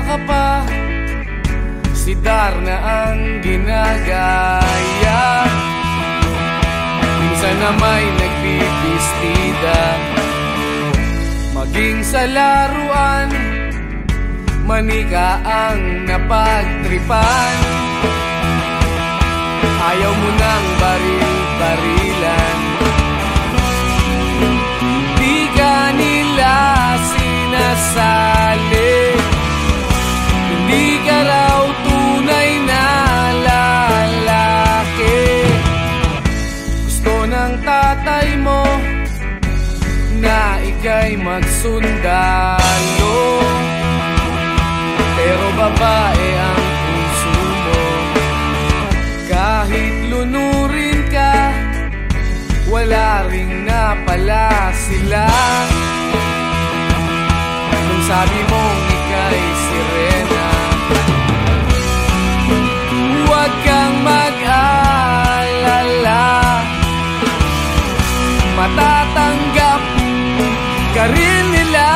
ka pa, si Darna ang ginagaya. Minsan na may nagbibistida, maging sa laruan, manika ang napagtripan. Ayaw mo nang baril-barilan, di ka nila sinasali. Hindi ka raw tunay na lalaki. Gusto ng tatay mo na ika'y magsundalo, pero babae ang puso mo. Kahit lunurin ka, wala ring napala sila. Nung sabi mong ika'y sirena, huwag kang mag-alala, matatanggap ka rin nila.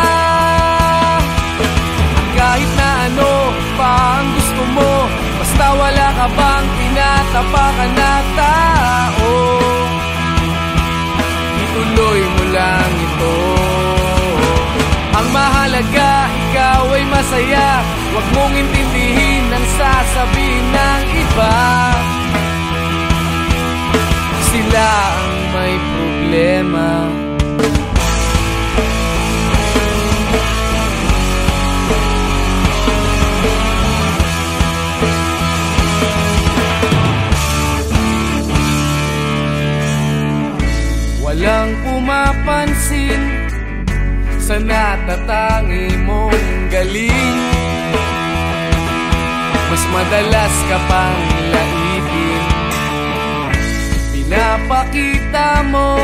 Kahit na ano pa ang gusto mo, basta wala ka bang tinatapakan na tao, ituloy mo lang ito. Ang mahalaga, ikaw ay masaya. Huwag mong intindihin ang sasabihin ng iba. Sila ang may problema. Walang pumapansin sa natatangi mong galing. Mas madalas ka pang laipin, pinapakita mo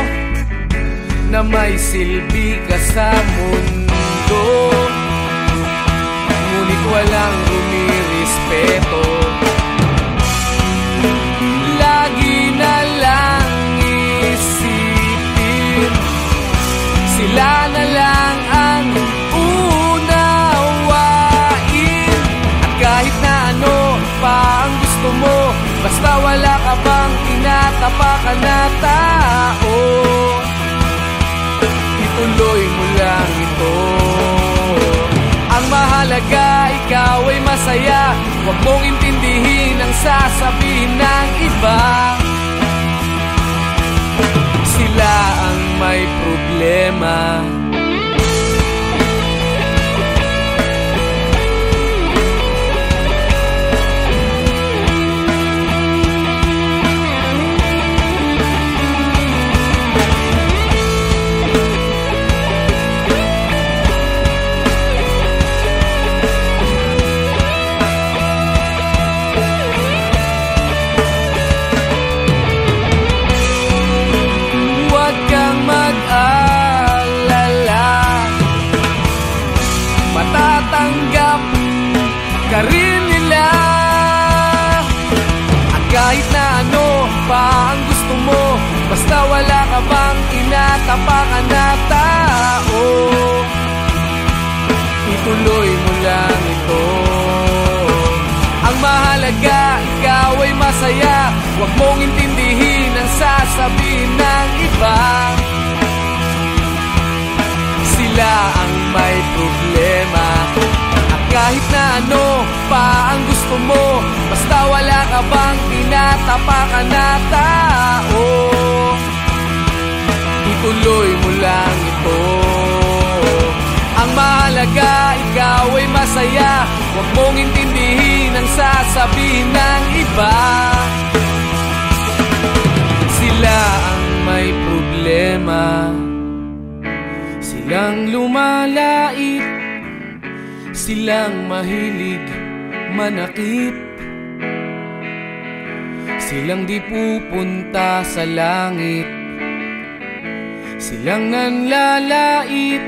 na may silbi ka sa mundo. Ngunit walang rumirespeto, lagi na lang isipin sila na lang ang unawain. At kahit na ano pa ang gusto mo, basta wala ka bang tinatapakan na tao, ituloy mo lang ito. Ang mahalaga, ikaw ay masaya. Huwag mong intindihin ang sasabihin ng iba. Sila ang may problema. Matatanggap ka rin nila. At kahit na ano pa ang gusto mo, basta wala ka bang tinatapakan na tao, ituloy mo lang ito. Ang mahalaga, ikaw ay masaya. Huwag mong intindihin ang sasabihin ng iba. Sila ang may problema. At kahit na ano pa ang gusto mo, basta wala ka bang tinatapakan na tao, ituloy mo lang ito. Ang mahalaga, ikaw ay masaya. Huwag mong intindihin ang sasabihin ng iba. Sila ang may problema. Silang lumalait, silang mahilig manakit, silang di pupunta sa langit, silang nanlalait,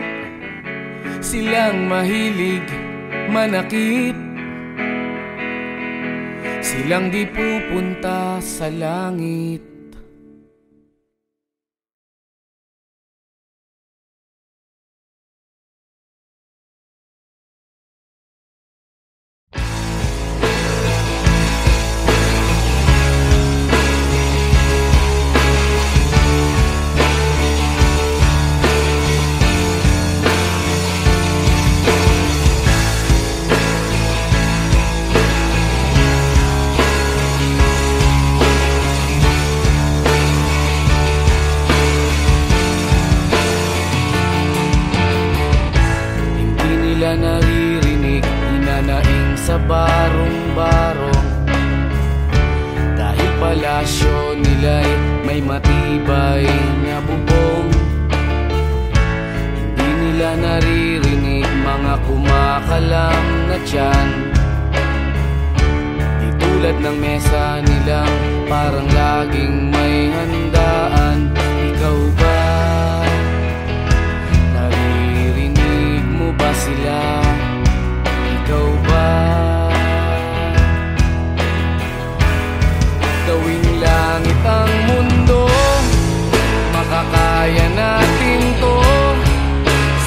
silang mahilig manakit, silang di pupunta sa langit. may matibay na bubong. Hindi nila naririnig mga kumakalam na tiyan. Di tulad ng mesa nilang parang laging may handaan. Ikaw ba? Naririnig mo ba sila? Ikaw ba? Gawing langit ang mundo, makakaya natin to.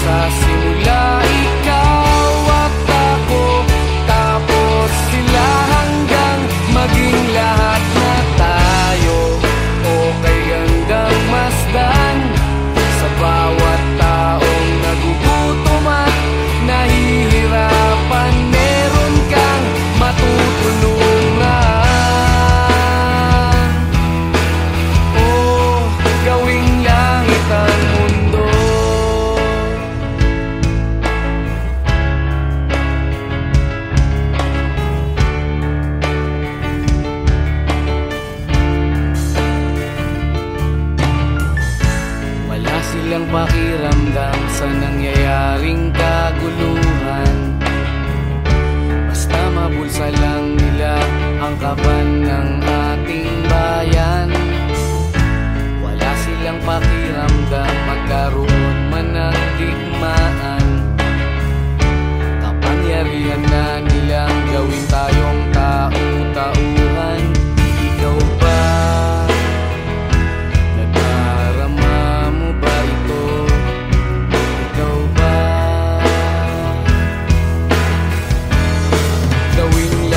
Sa simula ikaw at ako, tapos sila hanggang maging lahat na tayo. Okay hanggang masdan sa bawat taong nagugutom at nahihirapan. Meron kang matutulungan. Silang pakiramdam sa nangyayaring kaguluhan. Basta mabulsa lang nila ang kaban ng ating bayan. Wala silang pakiramdam magkaroon man ng digmaan. Kapangyarihan na nilang gawin tayong tau-tauhan. Ikaw ba? Gawing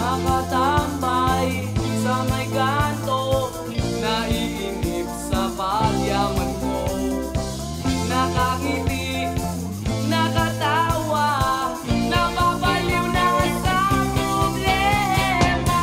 nakatambay sa may kanto, naiinip sa pagyaman ko. Nakangiti, nakatawa, napapaliw na sa problema.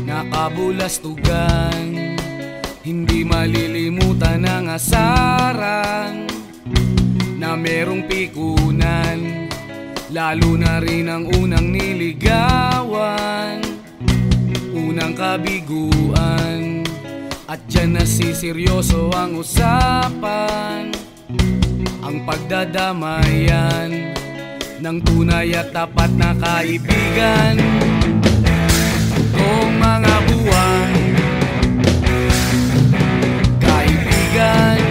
Nakabulastugan, hindi malilimutan ang asaran na merong pikunan, lalo na rin ang unang niligawan, unang kabiguan. At dyan nasiseryoso ang usapan, ang pagdadamayan ng tunay at tapat na kaibigan. Kung mga buwan, kaibigan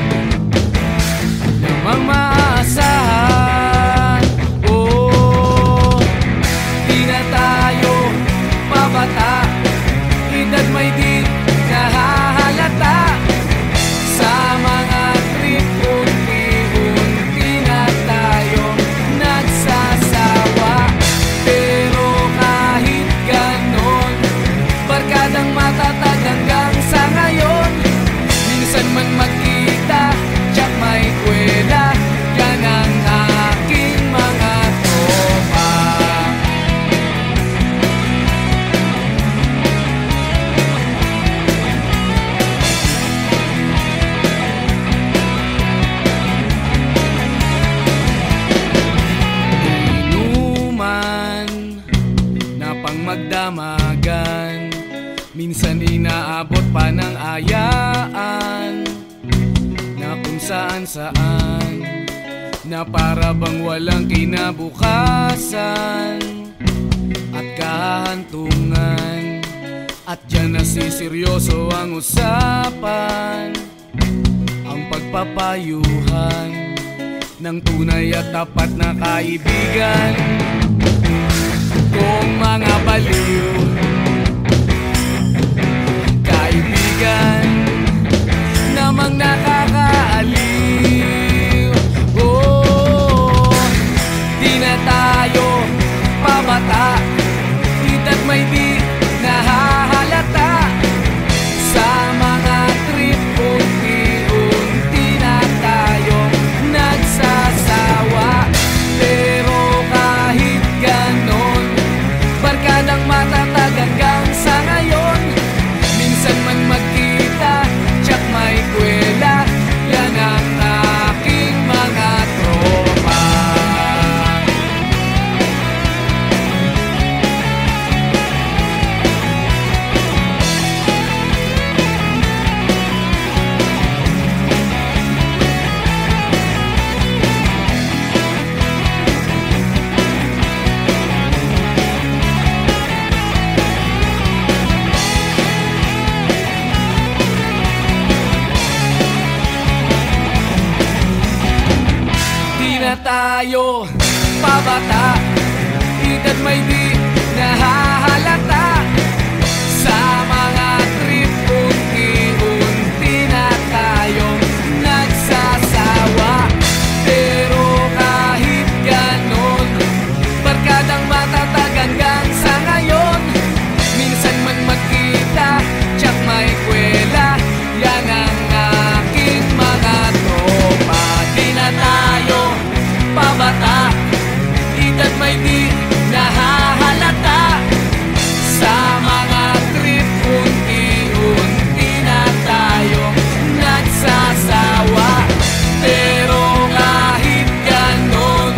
namang maaasahan. Oh, di na tayo pabata, edad may di nahahalata. Sa mga trip, unti-unti na tayo nagsasawa. Pero kahit ganon, barkadang matatag hanggang sa ngayon. Minsan man magkita, tiyak may kwela, yan ang aking mga tropa. Inuman na pang magdamagan, minsan inaabot pa ng ayaan, na kung saan-saan, na para bang walang kinabukasan at kahantungan. At dyan nasiseryoso ang usapan, ang pagpapayuhan ng tunay at tapat na kaibigan. Kung mga baliw, kaibigan namang nakakaaliw. Oh, di na tayo pabata, edad may di nahahalata. Sa mga trip, unti-unti na tayo nagsasawa. Pero kahit ganon, barkadang matatag hanggang sa ngayon. Minsan man magkita, tiyak may kwela, yan ang aking mga tropa. Tayo pabata, edad may di nahahalata. Sa mga trip, unti-unti na tayo nagsasawa. Pero may di nahahalata. Sa mga trip, unti-unti na tayong nagsasawa. Pero kahit ganon,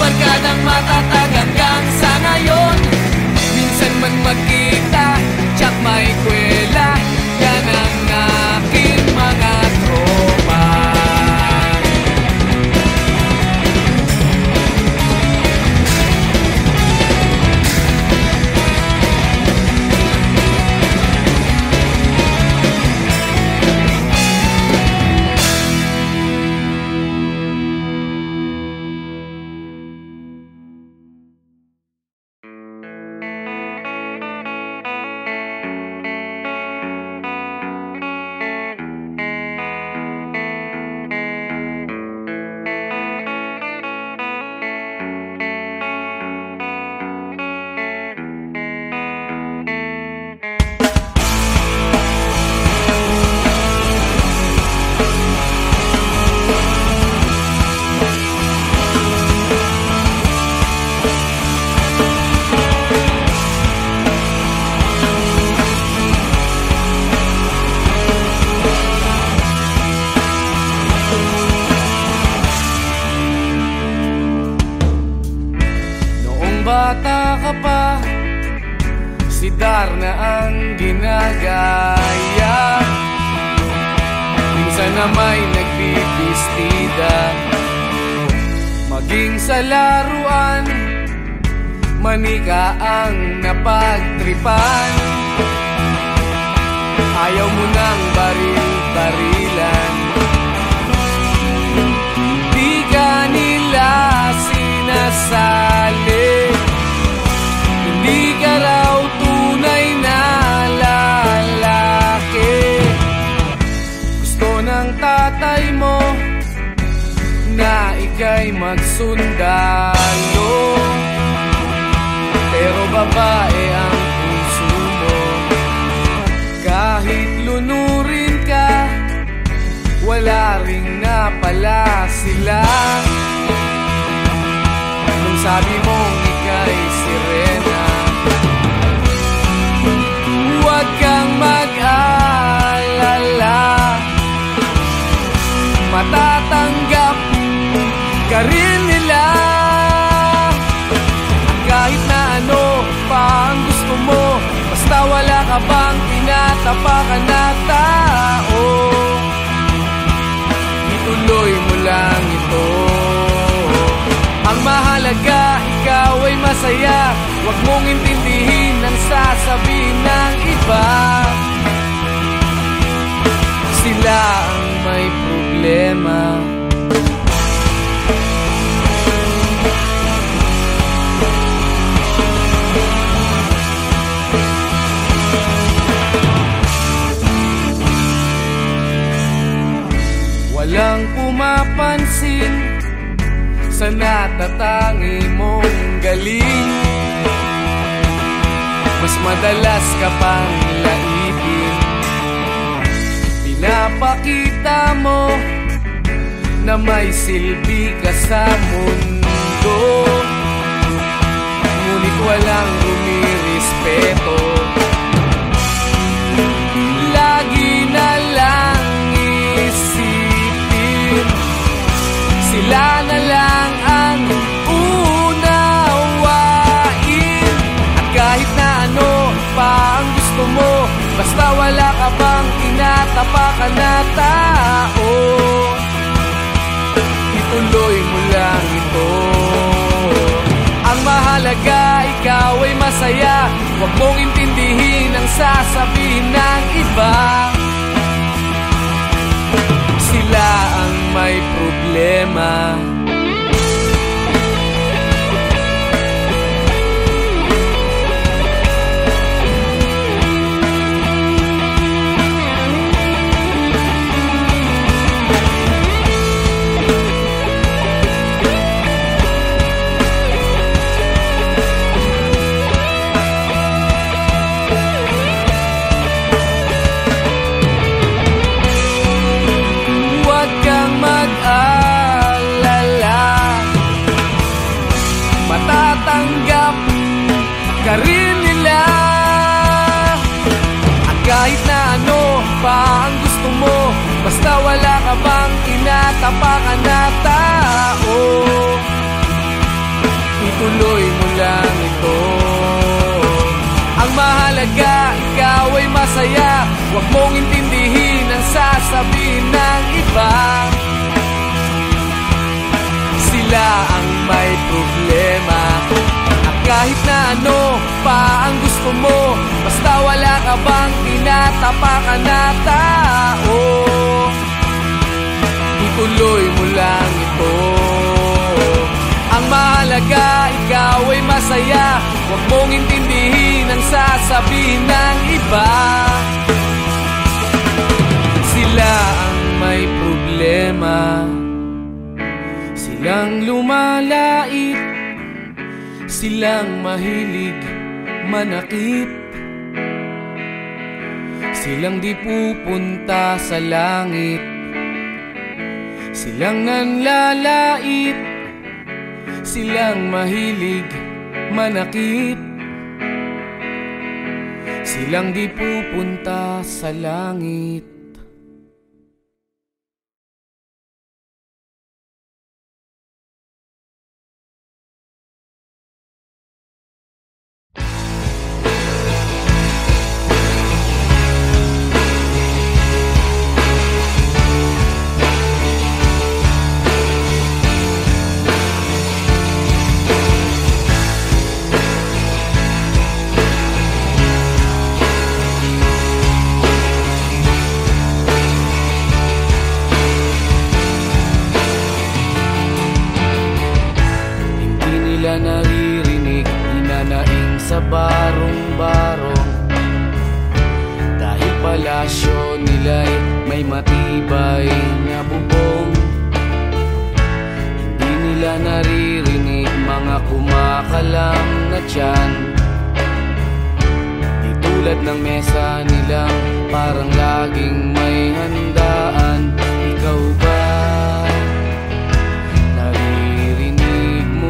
barkadang matatag hanggang sa ngayon. Minsan man magkita, tsak may kwela, yan ang aking mga tropa. Bata ka pa, si Darna ang ginagaya. Minsan na may nagbibistida, maging sa laruan, manika ang napagtripan. Ayaw mo nang baril-barilan, di ka nila sinasali. Hindi ka raw tunay na lalaki. Gusto ng tatay mo na ika'y magsundalo, pero babae ang puso mo. Kahit lunurin ka, wala ring napala sila. Nung sabi mong ika'y sirena, huwag kang mag-alala, matatanggap ka rin nila. Kahit na ano pa ang gusto mo, basta wala ka bang tinatapakan na tao, ituloy mo lang ito. Ang mahalaga, ikaw ay masaya. Huwag mong intindihin ang sasabihin ng iba. Sila ang may problema. Walang pumapansin sa natatangi mong galing. Mas madalas ka pang laipin, pinapakita mo na may silbi ka sa mundo. Ngunit walang rumirespeto, lagi na lang isipin, sila na lang ang unawain. At kahit na ano pa ang gusto mo, basta wala ka bang tinatapakan na tao, ituloy mo lang ito. Ang mahalaga, ikaw ay masaya. Huwag mong intindihin ang sasabihin ng iba. Sila ang may problema. Huwag kang mag-alala, Basta wala ka bang tinatapakan na tao, ituloy mo lang ito. Ang mahalaga, ikaw ay masaya. Huwag mong intindihin ang sasabihin ng iba. Sila ang may problema. At kahit na ano pa ang gusto mo, basta wala ka bang tinatapakan na tao, ituloy mo lang ito. Ang mahalaga, ikaw ay masaya. Huwag mong intindihin ang sasabihin ng iba. Sila ang may problema. Silang lumalait, silang mahilig manakit, silang di pupunta sa langit, silang nanlalait, silang mahilig manakit, silang di pupunta sa langit. Naririnig, hinanaing sa barong-barong, dahil palasyo nila'y may matibay na bubong. Hindi nila naririnig mga kumakalam na tiyan, di tulad ng mesa nilang parang laging may handaan. Ikaw ba?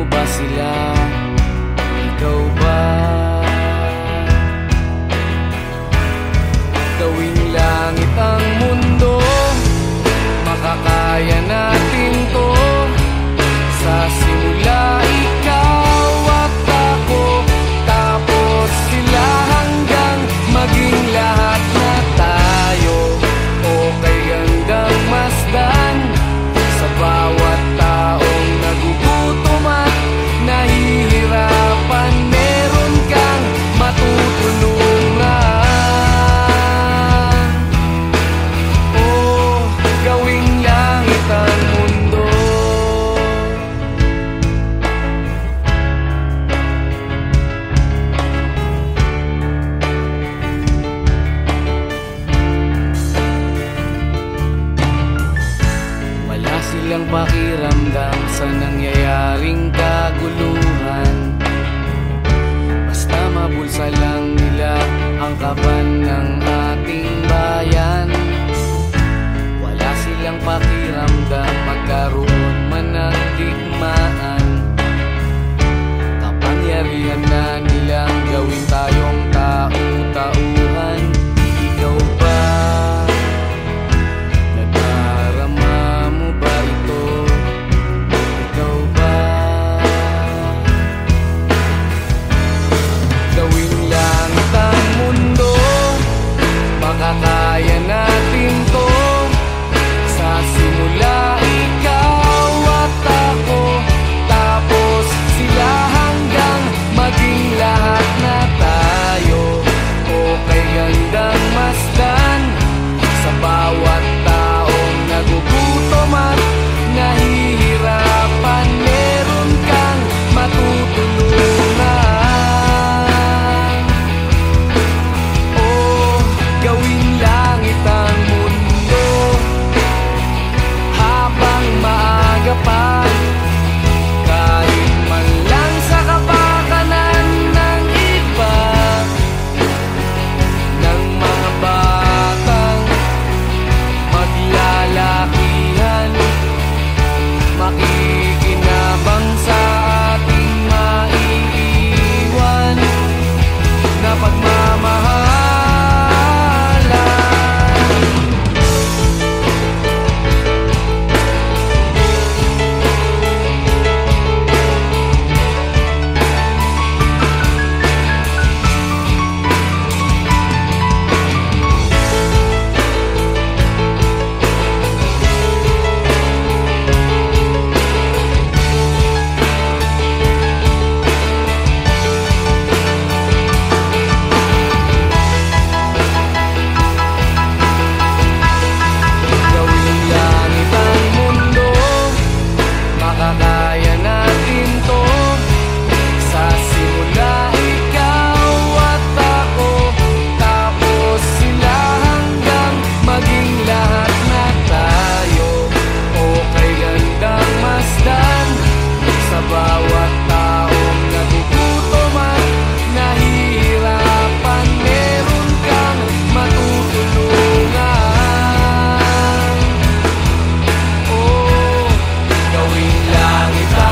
Ba sila? Ikaw ba? Gawing langit ang mundo, makakaya natin to. Sa simula ikaw at ako, tapos sila hanggang maging lahat na tayo. O kay gandang masdan, kaya natin to. Sa simula ikaw at ako, tapos sila hanggang maging lahat na tayo. Okay gandang masdan sa bawat taong nagugutom at nahihirapan. Meron kang matutulungan. Oh, gawing langit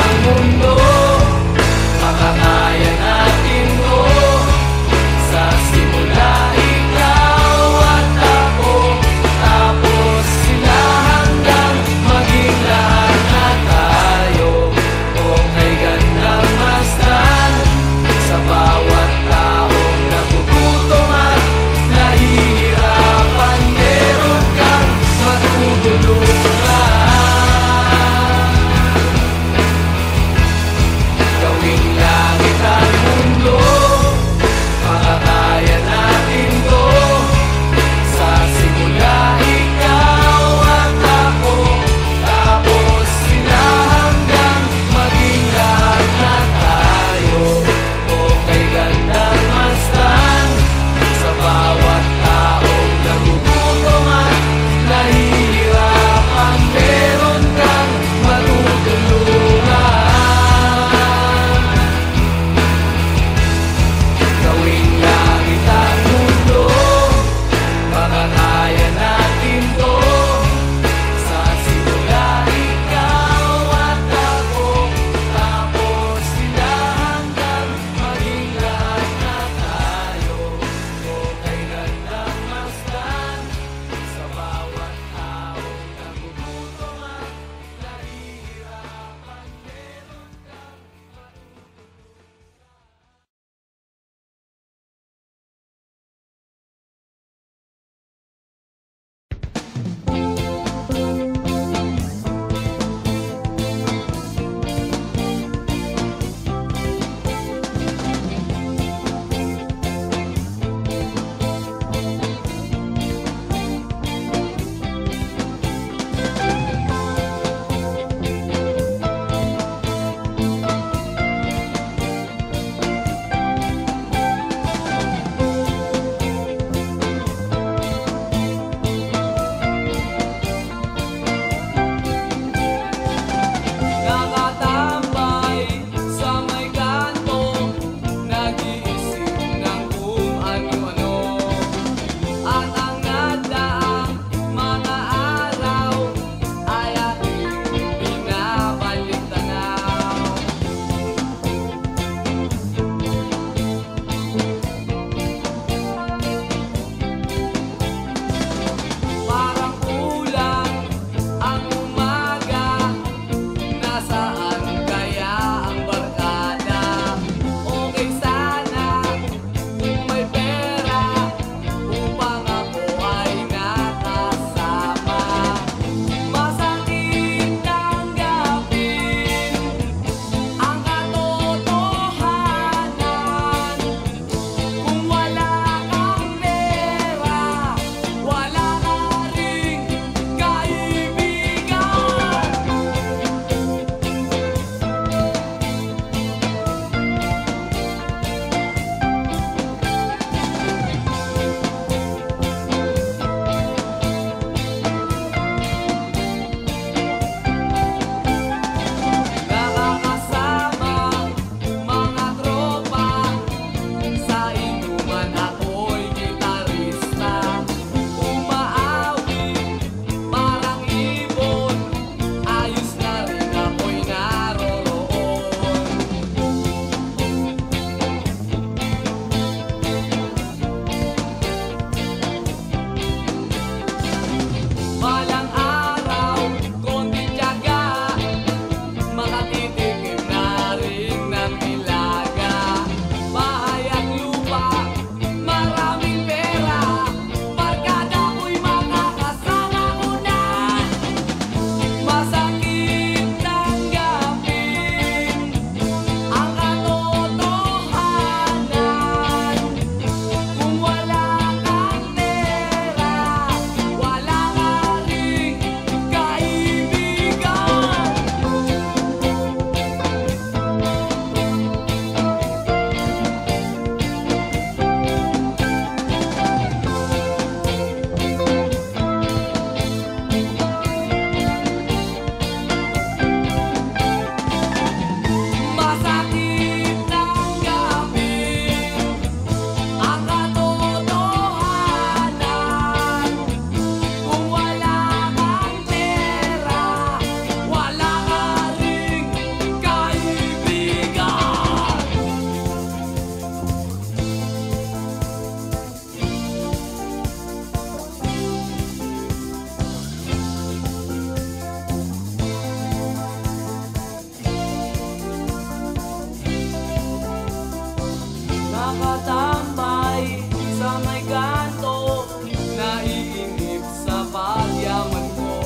nakatambay sa may kanto, naiinip sa pagyaman ko.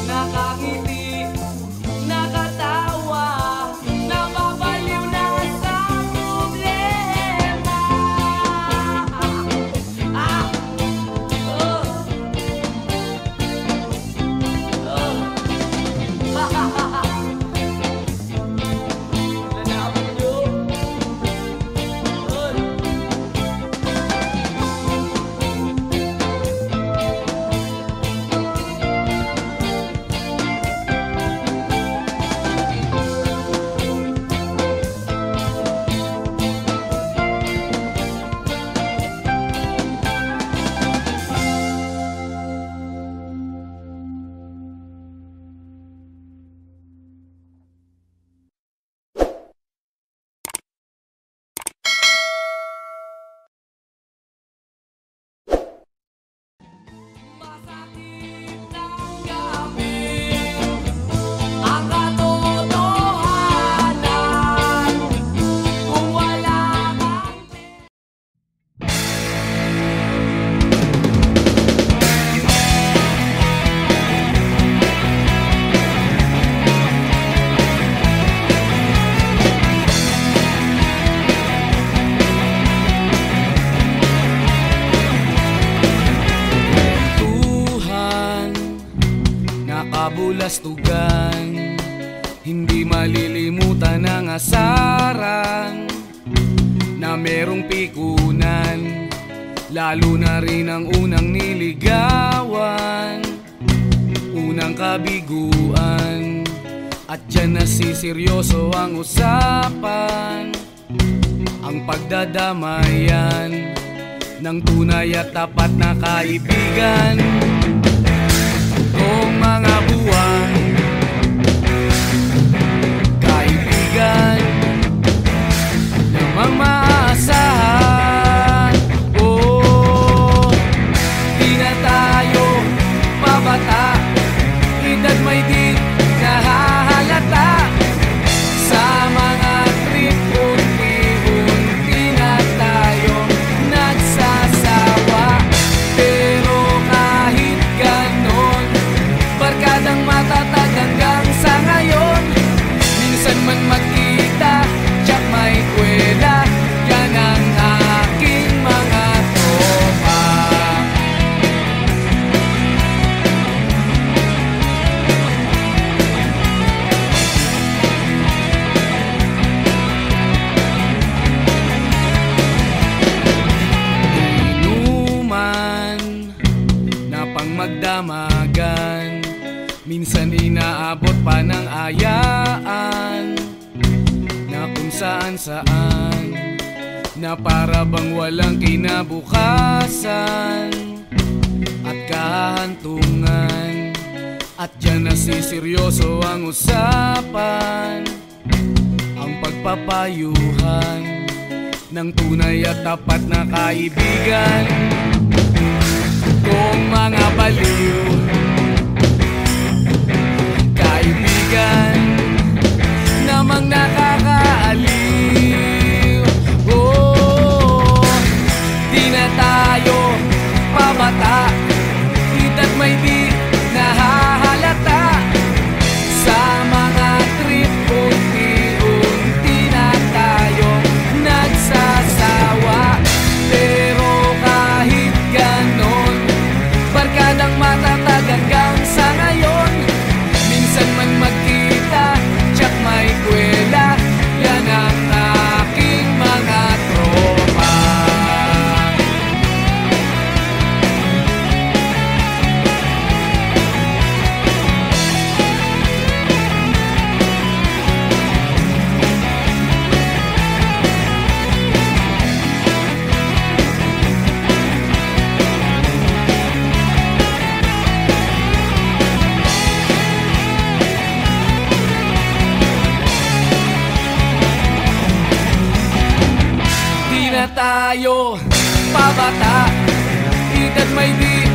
Nakangiti, nakatawa, napapaliw na sa problema. Kabulastugan, hindi malilimutan ang asaran na merong pikunan, lalo na rin ang unang niligawan, unang kabiguan, at dyan nasiseryoso ang usapan, ang pagdadamayan ng tunay at tapat na kaibigan. Kung mga buwan, kaibigan, namang maaasahan. Oh, di na tayo pabata, edad may di nahahalata. Sa mga trip, unti-unti na tayo nagsasawa. Pero kahit ganon, barkadang matatag hanggang sa ngayon. Minsan man magkita, tsak may kwela, yan ang aking mga tropa. Inuman na pang magdamagan, minsan inaabot pa ng ayaan, na kung saan-saan, na para bang walang kinabukasan at kahantungan. At dyan nasiseryoso ang usapan, ang pagpapayuhan ng tunay at tapat na kaibigan. Kung mga baliw, kaibigan, namang nakakaaliw. Oh, di na tayo pabata, edad may di nahahalata. Sa mga trip, unti-unti na tayo nagsasawa. Pero kahit ganon, barkadang matatag hanggang sa ngayon. Minsan man magkita, tsak may kwela, yan ang aking mga tropa. Di na tayo pabata, edad may di